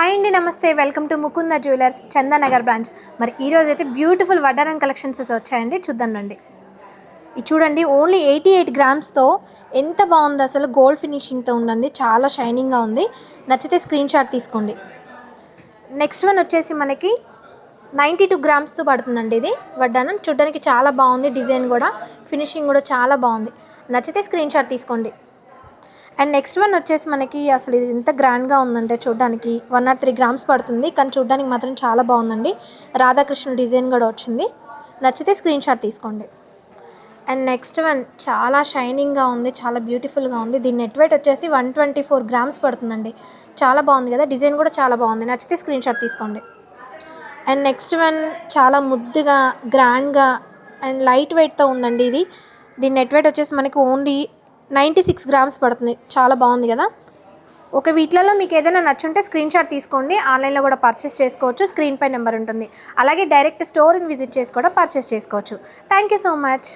Hi అండి, నమస్తే. Welcome to Mukunda jewellers Chandanagar branch. మరి ఈరోజు అయితే బ్యూటిఫుల్ వడ్డానం కలెక్షన్స్ అయితే వచ్చాయండి, చూద్దాం రండి. ఇది చూడండి, ఓన్లీ 88 గ్రామ్స్తో ఎంత బాగుంది అసలు. గోల్డ్ ఫినిషింగ్తో ఉండండి, చాలా షైనింగ్గా ఉంది. నచ్చితే స్క్రీన్ షాట్ తీసుకోండి. నెక్స్ట్ వన్ వచ్చేసి మనకి 92 గ్రామ్స్తో పడుతుందండి. ఇది వడ్డానం చూడడానికి చాలా బాగుంది, డిజైన్ కూడా ఫినిషింగ్ కూడా చాలా బాగుంది. నచ్చితే స్క్రీన్ షాట్ తీసుకోండి. అండ్ నెక్స్ట్ వన్ వచ్చేసి మనకి అసలు ఇది ఎంత గ్రాండ్గా ఉందంటే చూడడానికి 103 గ్రామ్స్ పడుతుంది, కానీ చూడడానికి మాత్రం చాలా బాగుందండి. రాధాకృష్ణ డిజైన్ కూడా వచ్చింది. నచ్చితే స్క్రీన్ షాట్ తీసుకోండి. అండ్ నెక్స్ట్ వన్ చాలా షైనింగ్గా ఉంది, చాలా బ్యూటిఫుల్గా ఉంది. దీని నెట్ వెయిట్ వచ్చేసి 124 గ్రామ్స్ పడుతుందండి. చాలా బాగుంది కదా, డిజైన్ కూడా చాలా బాగుంది. నచ్చితే స్క్రీన్ షాట్ తీసుకోండి. అండ్ నెక్స్ట్ వన్ చాలా ముద్దుగా గ్రాండ్గా అండ్ లైట్ వెయిట్తో ఉందండి. దీని నెట్ వెయిట్ వచ్చేసి మనకి ఓన్లీ 96 గ్రామ్స్ పడుతుంది. చాలా బాగుంది కదా. ఓకే, వీటిలలో మీకు ఏదైనా నచ్చుంటే స్క్రీన్ షాట్ తీసుకోండి. ఆన్లైన్లో కూడా పర్చేస్ చేసుకోవచ్చు, స్క్రీన్ పై నెంబర్ ఉంటుంది. అలాగే డైరెక్ట్ స్టోర్ని విజిట్ చేసి కూడా పర్చేస్ చేసుకోవచ్చు. Thank you so much.